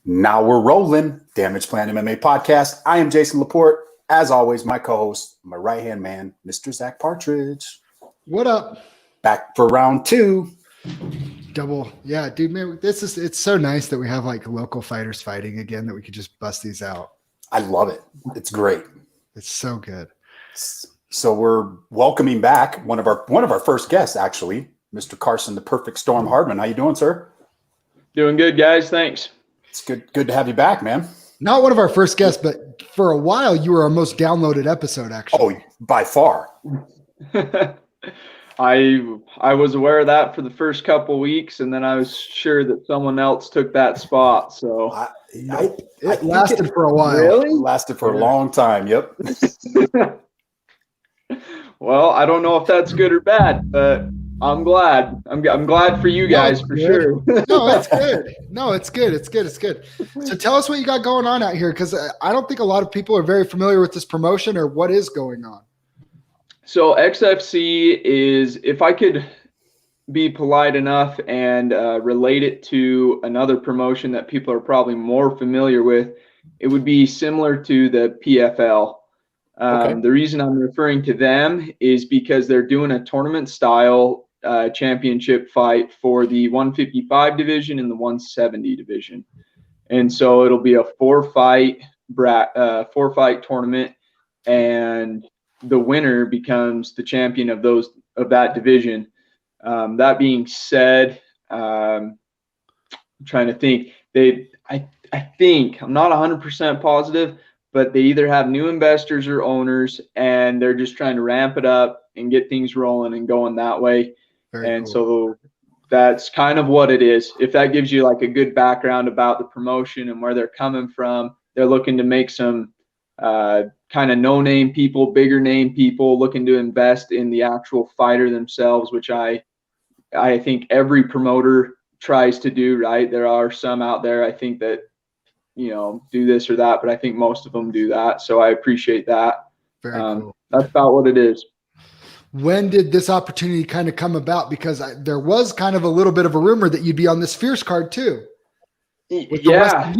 Now we're rolling. Damage Plan MMA podcast. I am Jason Laporte. As always, my co-host, my right-hand man, Mr. Zach Partridge. What up? Back for round two. Double. Yeah, dude, man, it's so nice that we have like local fighters fighting again, that we could just bust these out. I love it. It's great. It's so good. So we're welcoming back one of our first guests, actually, Mr. Carson, the Perfect Storm Hardman. How you doing, sir? Doing good, guys. Thanks. It's good to have you back, man. Not one of our first guests, but for a while you were our most downloaded episode, actually. Oh, by far. I was aware of that for the first couple weeks, and then I was sure that someone else took that spot. So it lasted for a while. Really? It lasted for a long time. Yep. Well, I don't know if that's good or bad, but I'm glad. I'm glad for you guys for sure. No, it's good. No, it's good. It's good. It's good. So tell us what you got going on out here, because I don't think a lot of people are very familiar with this promotion or what is going on. So XFC is, if I could be polite enough and relate it to another promotion that people are probably more familiar with, it would be similar to the PFL. Okay. The reason I'm referring to them is because they're doing a tournament style championship fight for the 155 division and the 170 division. And so it'll be a four fight tournament, and the winner becomes the champion of that division. That being said, I'm trying to think. I think, I'm not 100% positive, but they either have new investors or owners, and they're just trying to ramp it up and get things rolling and going that way. Very cool. So that's kind of what it is. If that gives you like a good background about the promotion and where they're coming from, they're looking to make some kind of no-name people, bigger name people, looking to invest in the actual fighter themselves, which I think every promoter tries to do, right? There are some out there, I think, that do this or that, but I think most of them do that. So I appreciate that. Very cool. That's about what it is. When did this opportunity kind of come about? Because there was kind of a little bit of a rumor that you'd be on this Fierce card too. Yeah.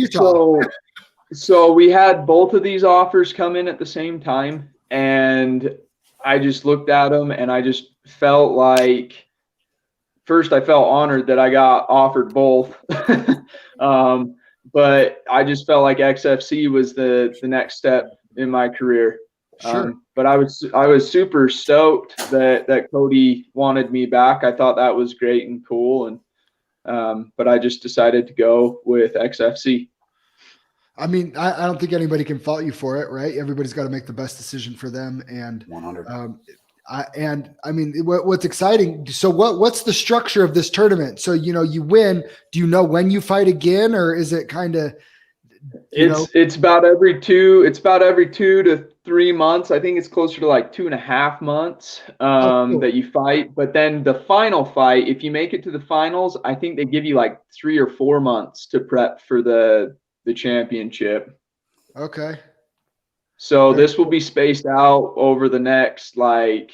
So we had both of these offers come in at the same time, and I just looked at them and I just felt like, first I felt honored that I got offered both. But I just felt like XFC was the next step in my career. Sure. But I was super stoked that Cody wanted me back. I thought that was great and cool, and but I just decided to go with XFC. I mean, I don't think anybody can fault you for it, right? Everybody's got to make the best decision for them, and 100. I mean, what's exciting. So what's the structure of this tournament? So, you win. Do you know when you fight again, or is it kind of, it's about every 2 to 3 months. I think it's closer to like 2.5 months cool. that you fight. But then the final fight, if you make it to the finals, I think they give you like 3 or 4 months to prep for the championship. Okay. So this will be spaced out over the next like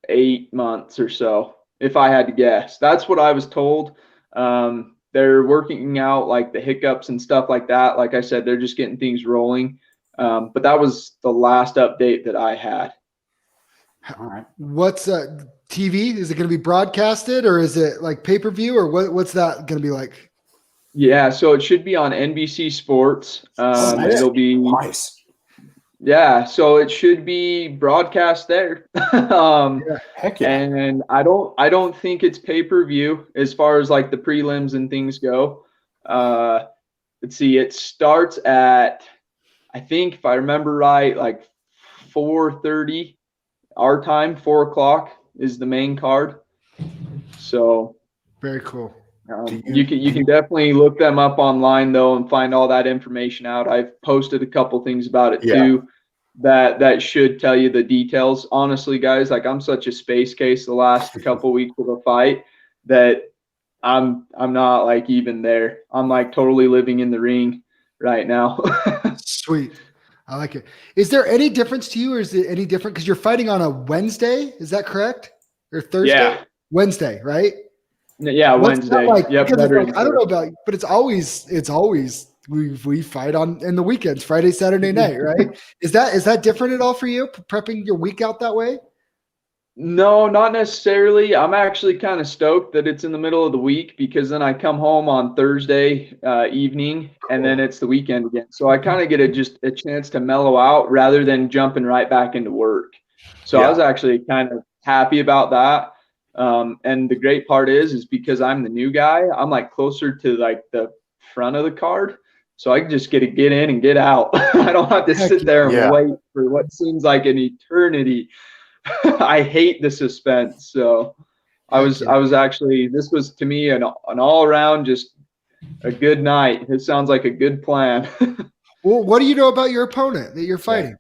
8 months or so, if I had to guess. That's what I was told. They're working out like the hiccups and stuff like that. Like I said, they're just getting things rolling. But that was the last update that I had. All right. What's TV? Is it going to be broadcasted, or is it like pay-per-view, or what's that going to be like? Yeah, so it should be on NBC Sports. It'll be nice. Yeah, so it should be broadcast there. Heck yeah. And I don't think it's pay-per-view as far as like the prelims and things go. Let's see, it starts at, I think if I remember right, like 4:30 our time. 4:00 is the main card. So very cool. You can definitely look them up online though and find all that information out. I've posted a couple things about it too that should tell you the details. Honestly, guys, like I'm such a space case the last couple weeks of a fight that I'm not like even there. I'm like totally living in the ring right now. Sweet. I like it. Is there any difference to you, or is it any different? Because you're fighting on a Wednesday, is that correct? Or Thursday? Yeah. Wednesday, right? Yeah, Wednesday. Like, yep. I don't know about, but it's always we fight on in the weekends, Friday, Saturday night, right? Is that different at all for you, prepping your week out that way? No, not necessarily. I'm actually kind of stoked that it's in the middle of the week because then I come home on Thursday evening and then it's the weekend again. So I kind of get just a chance to mellow out rather than jumping right back into work. So I was actually kind of happy about that. And the great part is because I'm the new guy, I'm like closer to like the front of the card. So I can just get in and get out. I don't have to sit there and wait for what seems like an eternity. I hate the suspense. So I was actually, this was to me an all around just a good night. It sounds like a good plan. Well, what do you know about your opponent that you're fighting?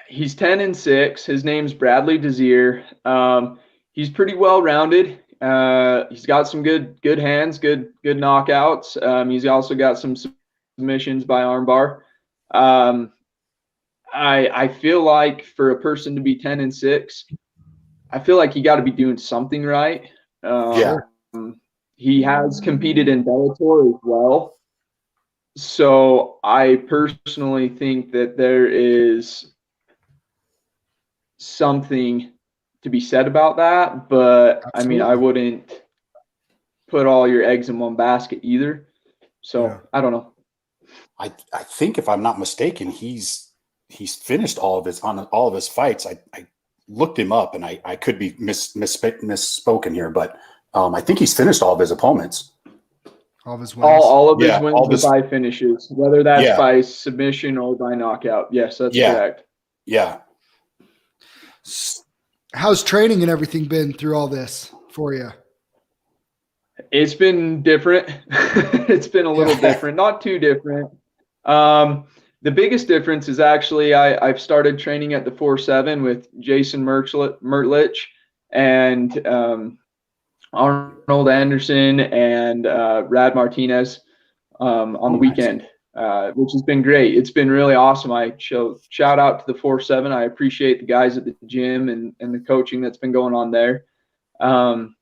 He's 10-6. His name's Bradley Desir. He's pretty well rounded. He's got some good hands, good knockouts. He's also got some submissions by armbar. I feel like for a person to be 10-6, I feel like you got to be doing something right. He has competed in Bellator as well. So I personally think that there is something to be said about that. But absolutely. I mean, I wouldn't put all your eggs in one basket either. So I don't know. I think if I'm not mistaken, he's finished all of his fights. I looked him up, and I could be misspoken here, but I think he's finished all of his opponents. All of his wins. All of his wins are by finishes, whether that's by submission or by knockout. Yes, that's correct. Yeah. How's training and everything been through all this for you? It's been different. It's been a little different, not too different. The biggest difference is actually I've started training at the 4-7 with Jason Mertlich and Arnold Anderson and Rad Martinez on the weekend, which has been great. It's been really awesome. I shout out to the 4-7. I appreciate the guys at the gym and the coaching that's been going on there. And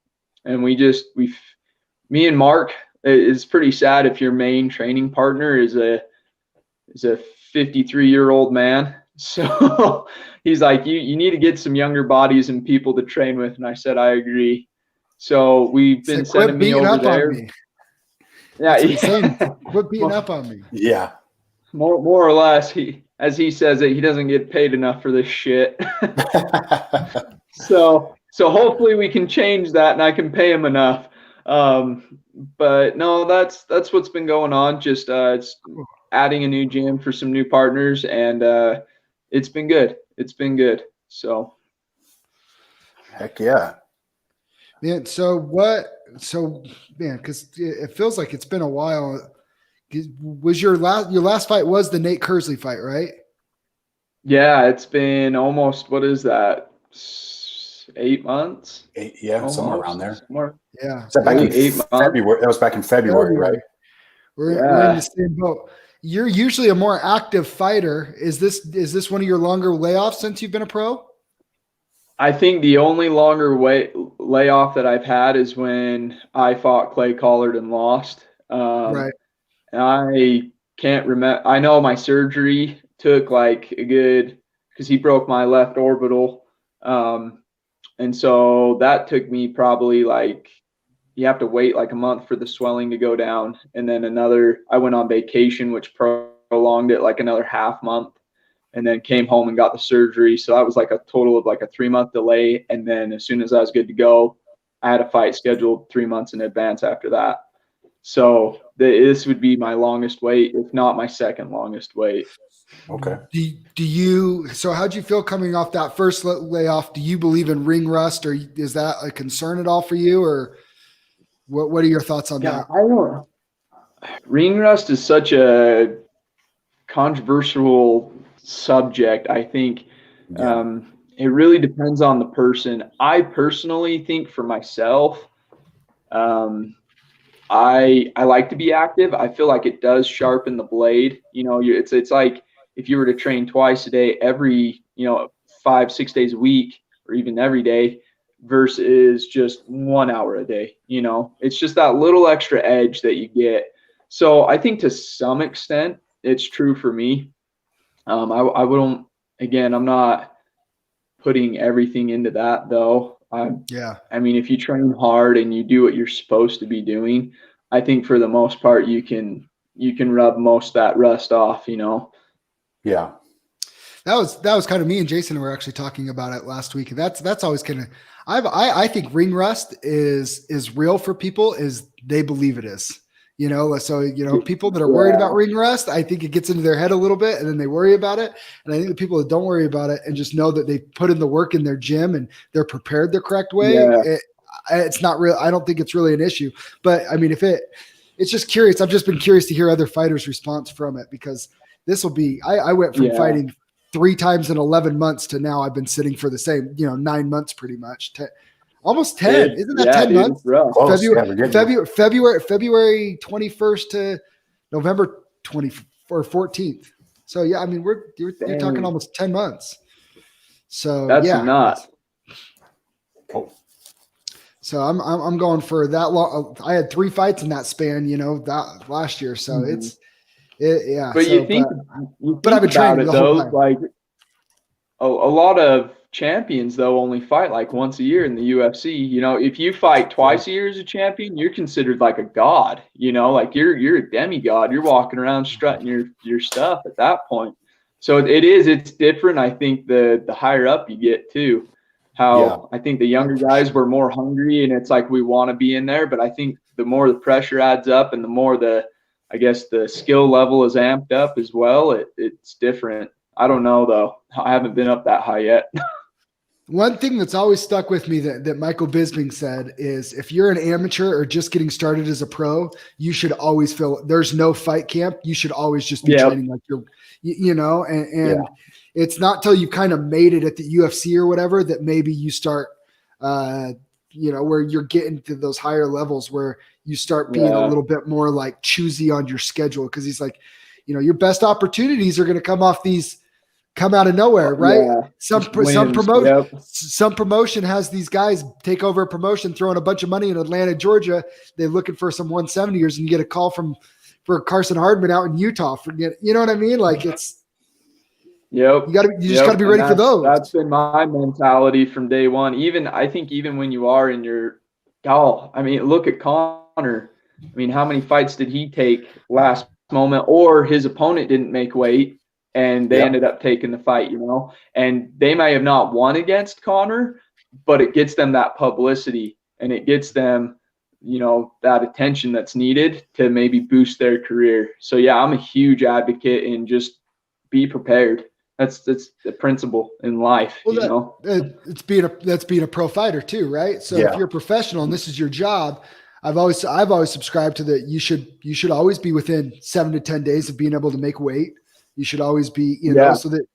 me and Mark, it's pretty sad if your main training partner is a 53-year-old man. So he's like, you need to get some younger bodies and people to train with. And I said, I agree. So we've been sending me over there. Quit beating up on me. Yeah. More or less, as he says it, he doesn't get paid enough for this shit. So hopefully we can change that and I can pay him enough. But no, that's what's been going on. Just it's adding a new gym for some new partners, and it's been good. It's been good. So heck yeah. Man, because it feels like it's been a while. Was your last fight was the Nate Kersley fight, right? Yeah, it's been almost, what is that? 8 months? Almost. Somewhere around there. Yeah. Was that back in February? That was back in February, right? We're in the same boat. You're usually a more active fighter. Is this one of your longer layoffs since you've been a pro? I think the only longer layoff that I've had is when I fought Clay Collard and lost. Right. I can't remember. I know my surgery took like because he broke my left orbital. And so that took me probably you have to wait like a month for the swelling to go down. And then I went on vacation, which prolonged it like another half month, and then came home and got the surgery. So that was like a total of like a 3-month delay. And then as soon as I was good to go, I had a fight scheduled 3 months in advance after that. So this would be my longest wait, if not my second longest wait. Okay. So how'd you feel coming off that first layoff? Do you believe in ring rust, or is that a concern at all for you, or what are your thoughts on that? I don't. Ring rust is such a controversial subject. I think it really depends on the person. I personally think for myself, I like to be active. I feel like it does sharpen the blade. It's like if you were to train twice a day, every 5-6 days a week, or even every day, versus just 1 hour a day. You know, it's just that little extra edge that you get. So I think to some extent it's true for me. I wouldn't, again, I'm not putting everything into that though. I mean, if you train hard and you do what you're supposed to be doing, I think for the most part you can rub most of that rust off, you know. Yeah. That was kind of me and Jason were actually talking about it last week. And that's always kind of, I think ring rust is real for people is they believe it is, you know? So, you know, people that are worried about ring rust, I think it gets into their head a little bit and then they worry about it. And I think the people that don't worry about it and just know that they put in the work in their gym and they're prepared the correct way. It's not real. I don't think it's really an issue, but I mean, it's just curious. I've just been curious to hear other fighters' response from it because this will be, I went from fighting 3 times in 11 months to now I've been sitting for the same, 9 months pretty much. Almost 10. Isn't that 10 months? February 21st to November 20 or 14th. So yeah, I mean, you're talking almost 10 months. So that's nuts. So I'm going for that long. I had 3 fights in that span, that last year. So But you think I've been training the whole time. Like a lot of champions though only fight like once a year in the UFC. You know, if you fight twice a year as a champion, you're considered like a god. You know, like you're a demigod. You're walking around strutting your stuff at that point. So it's different. I think the higher up you get too. I think the younger guys were more hungry and it's like we want to be in there. But I think the more the pressure adds up and the more the skill level is amped up as well, it's different. I don't know though. I haven't been up that high yet. One thing that's always stuck with me that Michael Bisping said is if you're an amateur or just getting started as a pro, you should always feel there's no fight camp. You should always just be training like you're, it's not till you kind of made it at the UFC or whatever that maybe you start, where you're getting to those higher levels where you start being a little bit more like choosy on your schedule. Cause he's like, your best opportunities are going to come out of nowhere, right? Yeah. Some promotion has these guys take over a promotion, throwing a bunch of money in Atlanta, Georgia. They're looking for some 170ers and you get a call for Carson Hardman out in Utah. You know what I mean? Like it's, you just gotta be ready for those. That's been my mentality from day one. I think even when you are in look at Connor. I mean, how many fights did he take last moment or his opponent didn't make weight and they ended up taking the fight, and they may have not won against Connor, but it gets them that publicity and it gets them, that attention that's needed to maybe boost their career. So yeah, I'm a huge advocate in just be prepared. That's the principle in life, that's being a pro fighter too, right? So if you're a professional and this is your job, I've always subscribed to that. You should always be within 7 to 10 days of being able to make weight. You should always be, so that,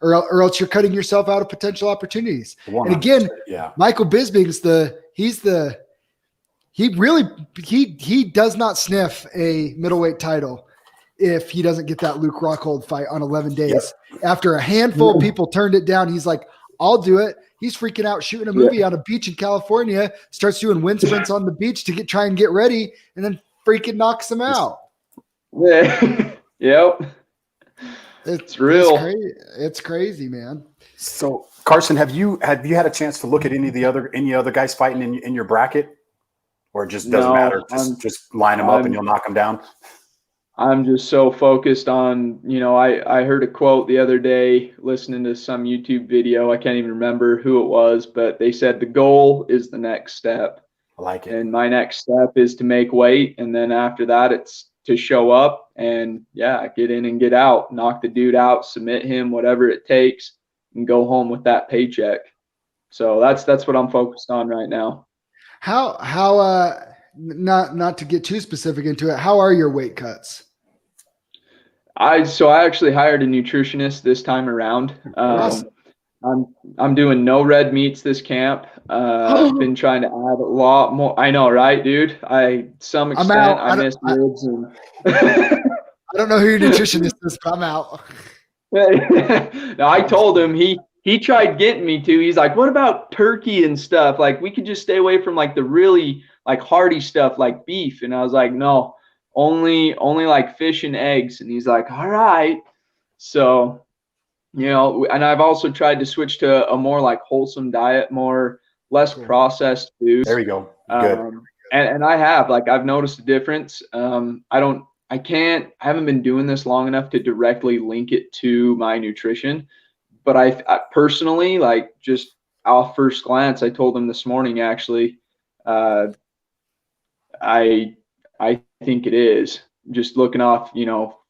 or else you're cutting yourself out of potential opportunities. 100%, and again, Michael Bisping's he does not sniff a middleweight title if he doesn't get that Luke Rockhold fight on 11 days. After a handful of people turned it down, he's like, I'll do it. He's freaking out shooting a movie on a beach in California, starts doing wind sprints on the beach to try and get ready, and then freaking knocks him out. Yep. It's real. It's crazy, man. So Carson, have you had a chance to look at any other guys fighting in your bracket, or it just doesn't matter? Just line them up and you'll knock them down. I'm just so focused on, I heard a quote the other day listening to some YouTube video. I can't even remember who it was, but they said the goal is the next step. I like it. And my next step is to make weight. And then after that, it's to show up and get in and get out, knock the dude out, submit him, whatever it takes, and go home with that paycheck. So that's what I'm focused on right now. How not to get too specific into it, how are your weight cuts? I actually hired a nutritionist this time around. Awesome. I'm doing no red meats this camp. I've been trying to add a lot more. I know, right, dude? I miss ribs and I don't know who your nutritionist is, but I'm out. No, I told him he he tried getting me to. He's like, what about turkey and stuff? Like, we could just stay away from like the really like hearty stuff like beef. And I was like, no, only like fish and eggs. And he's like, all right. So, and I've also tried to switch to a more like wholesome diet, less processed foods. There you go. Good. And I have, like, I've noticed a difference. I haven't been doing this long enough to directly link it to my nutrition, but I personally, like, just off first glance, I told him this morning, actually, I think it is. Just looking off,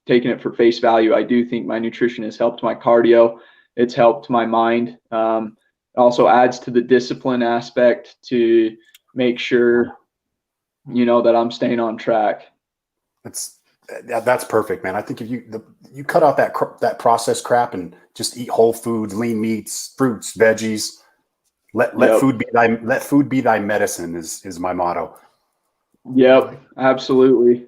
taking it for face value, I do think my nutrition has helped my cardio. It's helped my mind. It also adds to the discipline aspect to make sure, that I'm staying on track. That's perfect, man. I think if you cut out that processed crap and just eat whole foods, lean meats, fruits, veggies, let food be thy medicine is my motto. Yep, absolutely.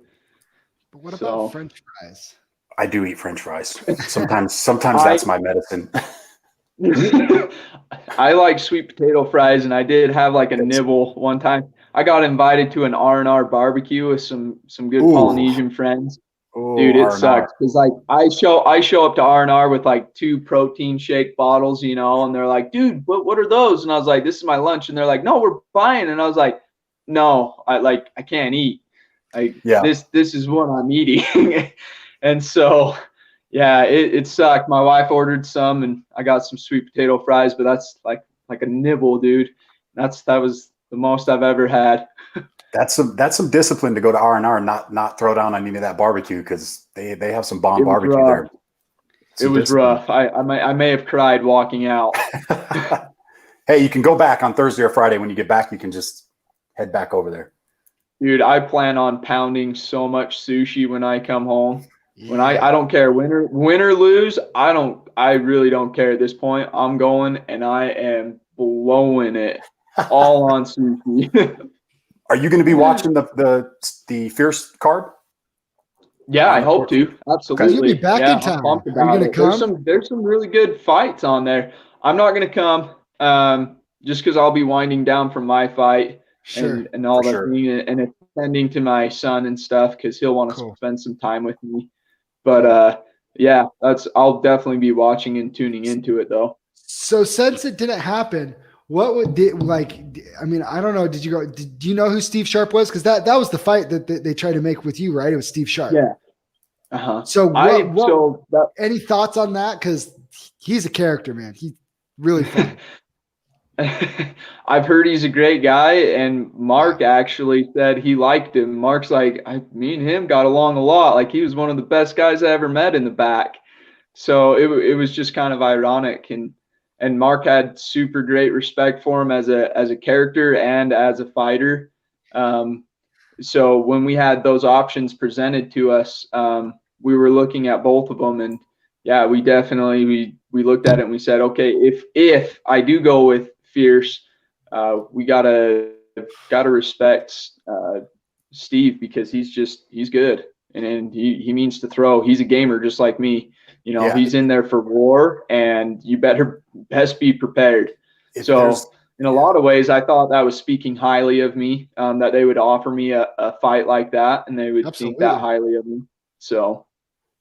But what about French fries? I do eat French fries. Sometimes that's my medicine. I like sweet potato fries, and I did have like a nibble one time. I got invited to an R&R barbecue with some good Polynesian friends. Dude, it sucks because like I show up to R&R with like 2 protein shake bottles, and they're like, dude, what are those? And I was like, this is my lunch. And they're like, no, we're buying. And I was like, no, I can't eat. This is what I'm eating. And so, yeah, it sucked. My wife ordered some, and I got some sweet potato fries, but that's like a nibble, dude. That was the most I've ever had. That's some discipline to go to R&R and not throw down on any of that barbecue, because they have some bomb barbecue there. It was rough. I may have cried walking out. Hey, you can go back on Thursday or Friday. When you get back, you can just head back over there. Dude, I plan on pounding so much sushi when I come home. Yeah. When I don't care, win or lose, I really don't care at this point. I'm going, and I am blowing it all on sushi. Are you going to be watching the Fierce card? Yeah, I hope to. Absolutely. You'll be back in town. Are you going to come? There's some really good fights on there. I'm not going to come just because I'll be winding down from my fight and all that thing, and attending to my son and stuff, because he'll want to spend some time with me. But yeah, I'll definitely be watching and tuning into it though. So since it didn't happen, I don't know. Do you know who Steve Sharp was? Because that was the fight that they tried to make with you, right? It was Steve Sharp. Yeah. Uh-huh. So any thoughts on that? Because he's a character, man. He's really fun. I've heard he's a great guy, and Mark actually said he liked him. Mark's like, me and him got along a lot. Like, he was one of the best guys I ever met in the back. So it was just kind of ironic, and Mark had super great respect for him as a character and as a fighter. So when we had those options presented to us, we were looking at both of them, and yeah, we definitely we looked at it and we said, okay, if I do go with Fierce, we gotta respect Steve, because he's good, and he means to throw. He's a gamer just like me. He's in there for war, and you best be prepared. So in a lot of ways, I thought that was speaking highly of me, that they would offer me a fight like that, and they would think that highly of me. So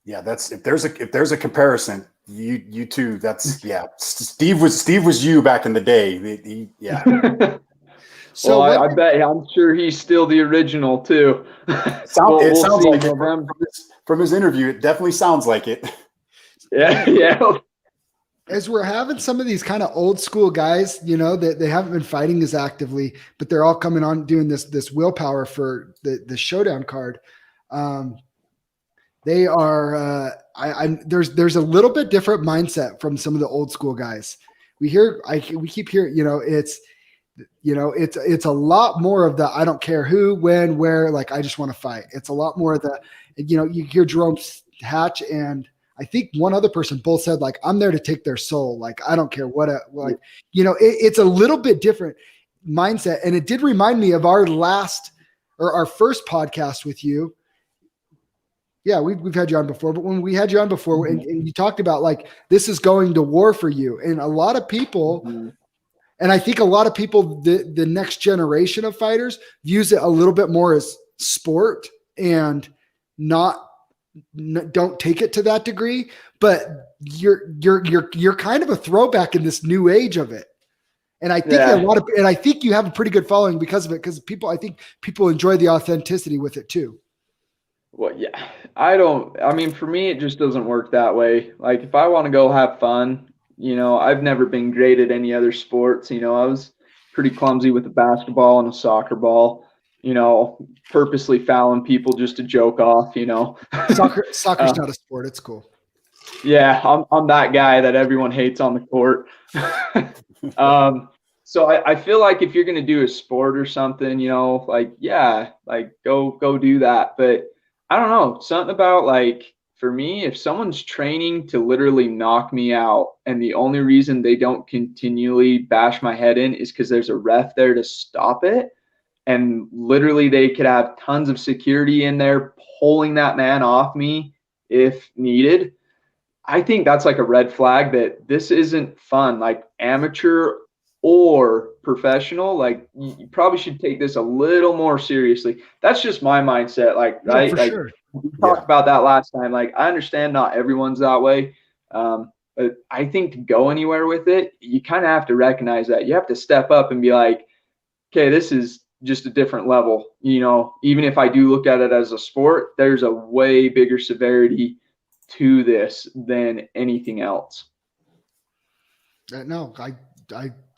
yeah, if there's a comparison, you two, Steve was you back in the day. So I bet, I'm sure he's still the original too. It sounds like it. From his interview, it definitely sounds like it. Yeah. As we're having some of these kind of old school guys, that they haven't been fighting as actively, but they're all coming on doing this willpower for the showdown card. They are. There's a little bit different mindset from some of the old school guys. We keep hearing. It's a lot more of the I don't care who, when, where. Like, I just want to fight. It's a lot more of the. You hear Jerome Hatch and I think one other person both said, like, I'm there to take their soul. Like, I don't care what. It's a little bit different mindset, and it did remind me of our first podcast with you. Yeah, we've had you on before, but when we had you on before and you talked about like, this is going to war for you. And a lot of people, and I think a lot of people, the next generation of fighters views it a little bit more as sport and don't take it to that degree, but you're kind of a throwback in this new age of it. And I think I think you have a pretty good following because of it. Because I think people enjoy the authenticity with it too. Well, yeah, I mean, for me, it just doesn't work that way. Like if I want to go have fun, I've never been great at any other sports. I was pretty clumsy with a basketball and a soccer ball, purposely fouling people just to joke off, Soccer's not a sport. It's cool. Yeah, I'm that guy that everyone hates on the court. So I feel like if you're going to do a sport or something, go do that. But I don't know, something about like, for me, if someone's training to literally knock me out and the only reason they don't continually bash my head in is because there's a ref there to stop it, and literally they could have tons of security in there pulling that man off me if needed, I think that's like a red flag that this isn't fun. Like amateur or professional, like you probably should take this a little more seriously. That's just my mindset. Like, right? For like sure. we talked about that last time. Like I understand not everyone's that way. But I think to go anywhere with it, you kind of have to recognize that you have to step up and be like, okay, this is just a different level. Even if I do look at it as a sport, there's a way bigger severity to this than anything else. No,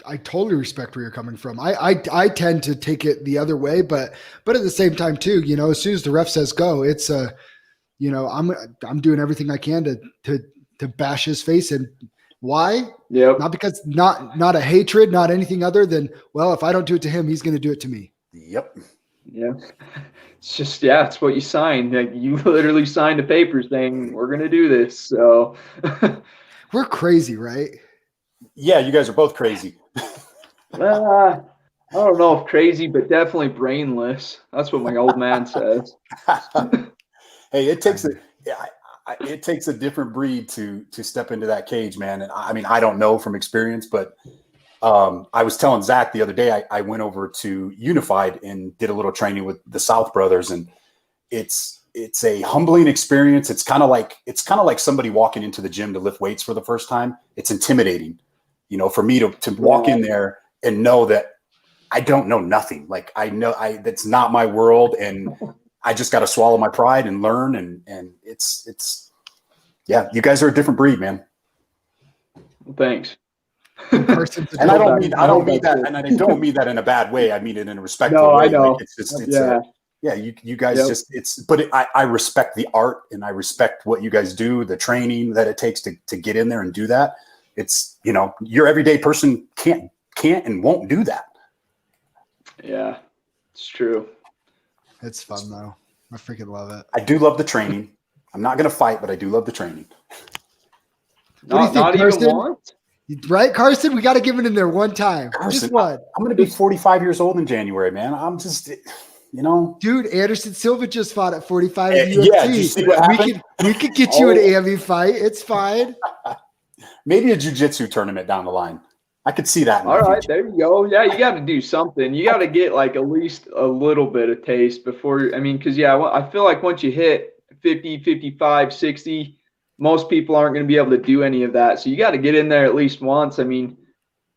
I totally respect where you're coming from. I tend to take it the other way, but at the same time too, as soon as the ref says go, it's I'm doing everything I can to bash his face. And why? Yep. Not because not a hatred, not anything other than, well, if I don't do it to him, he's going to do it to me. Yep. Yeah. It's just, it's what you signed. Like you literally signed a paper saying we're going to do this. So we're crazy, right? Yeah. You guys are both crazy. I don't know if crazy, but definitely brainless. That's what my old man says. Hey, it takes a different breed to step into that cage, man. And I mean, I don't know from experience, but I was telling Zach the other day, I went over to Unified and did a little training with the South brothers, and it's a humbling experience. It's kind of like somebody walking into the gym to lift weights for the first time. It's intimidating, for me to walk in there and know that I don't know nothing. Like I know that's not my world, and I just got to swallow my pride and learn. And it's you guys are a different breed, man. Thanks. And I don't mean that, and I don't mean that in a bad way. I mean it in a respectful way. I know. Like you guys I respect the art, and I respect what you guys do, the training that it takes to get in there and do that. It's, your everyday person can't and won't do that. Yeah, it's true. It's fun though. I freaking love it. I do love the training. I'm not going to fight, but I do love the training. What do you think, Carson? Even once? Right, Carson? We got to give it in there one time. Carson, just one. I'm going to be 45 years old in January, man. I'm just, Dude, Anderson Silva just fought at 45 in UFC. UFC. Did you see what happened? We could get you an AME fight. It's fine. Maybe a jiu-jitsu tournament down the line. I could see that. All right, there you go. Yeah, you got to do something. You got to get like at least a little bit of taste before. I mean, because I feel like once you hit 50, 55, 60, most people aren't going to be able to do any of that. So you got to get in there at least once. I mean,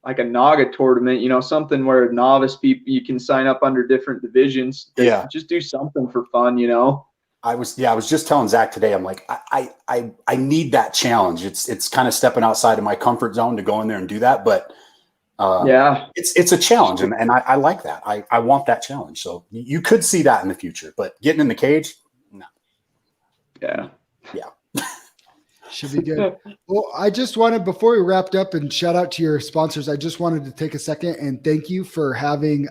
like a Naga tournament, something where novice people, you can sign up under different divisions. Just do something for fun, I was just telling Zach today, I'm like, I need that challenge. It's kind of stepping outside of my comfort zone to go in there and do that. But it's a challenge. And I like that. I want that challenge. So you could see that in the future, but getting in the cage, no. Yeah. Should be good. Well, I just wanted, before we wrapped up, and shout out to your sponsors, I just wanted to take a second and thank you for having,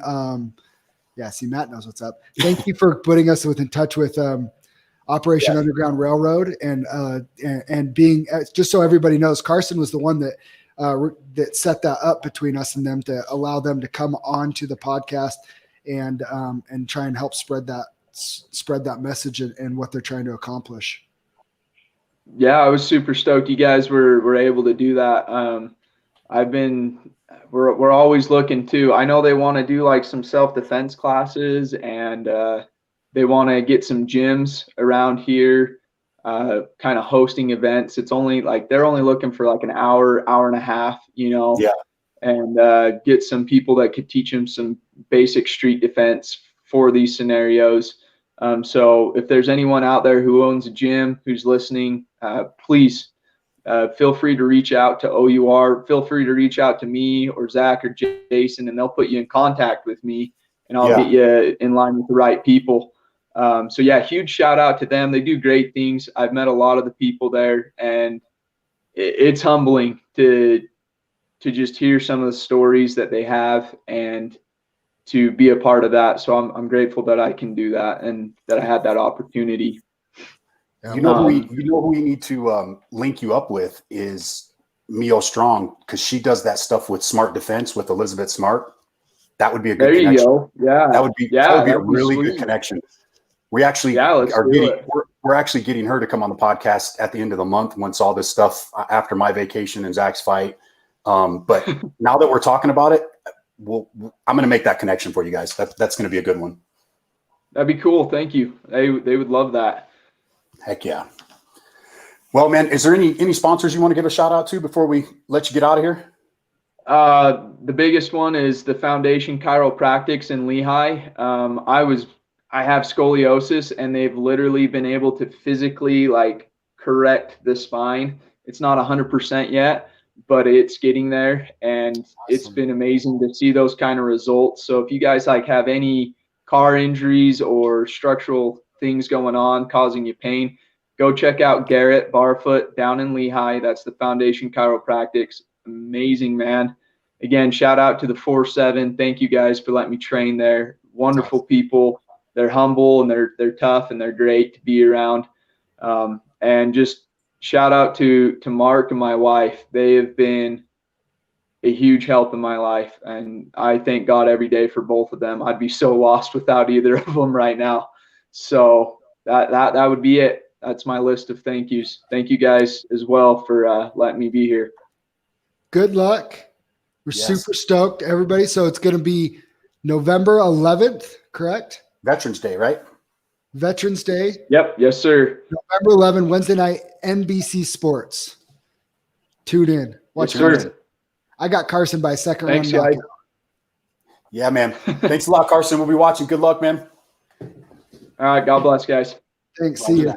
see, Matt knows what's up. Thank you for putting us in touch with Operation Underground Railroad and being, just so everybody knows, Carson was the one that set that up between us and them to allow them to come on to the podcast and try and help spread spread that message and what they're trying to accomplish. Yeah, I was super stoked you guys were able to do that. We're always looking too. I know they want to do like some self-defense classes, and they want to get some gyms around here, kind of hosting events. It's only like they're only looking for like an hour and a half, Yeah. and get some people that could teach them some basic street defense for these scenarios. So if there's anyone out there who owns a gym who's listening, please feel free to reach out to OUR. Feel free to reach out to me or Zach or Jason, and they'll put you in contact with me, and I'll get you in line with the right people. So yeah, huge shout out to them. They do great things. I've met a lot of the people there, and it's humbling to just hear some of the stories that they have and to be a part of that. So I'm grateful that I can do that and that I had that opportunity. You know who we need to link you up with is Mio Strong, because she does that stuff with Smart Defense with Elizabeth Smart. That would be a good connection. There you go. Yeah. That would be a really good connection. We actually we're actually getting her to come on the podcast at the end of the month once all this stuff after my vacation and Zach's fight. But now that we're talking about it, I'm going to make that connection for you guys. That's going to be a good one. That'd be cool. Thank you. They would love that. Heck yeah. Well, man, is there any sponsors you want to give a shout out to before we let you get out of here? The biggest one is the Foundation Chiropractics in Lehigh. I have scoliosis, and they've literally been able to physically like correct the spine. It's not 100% yet, but it's getting there, and It's been amazing to see those kind of results. So if you guys like have any car injuries or structural things going on causing you pain, go check out Garrett Barfoot down in Lehigh. That's the Foundation Chiropractics. Amazing, man. Again, shout out to the 4-7. Thank you guys for letting me train there. Wonderful people. They're humble, and they're tough, and they're great to be around. And just shout out to Mark and my wife. They have been a huge help in my life, and I thank God every day for both of them. I'd be so lost without either of them right now. So that would be it. That's my list of thank yous. Thank you guys as well for letting me be here. Good luck. We're super stoked, everybody. So it's going to be November 11th, correct? Veterans Day, right? Veterans Day. Yep. Yes, sir. November 11th, Wednesday night, NBC Sports. Tune in. Watch Carson. I got Carson by second round knockout. Yeah, man. Thanks a lot, Carson. We'll be watching. Good luck, man. All right. God bless, guys. Thanks. See you.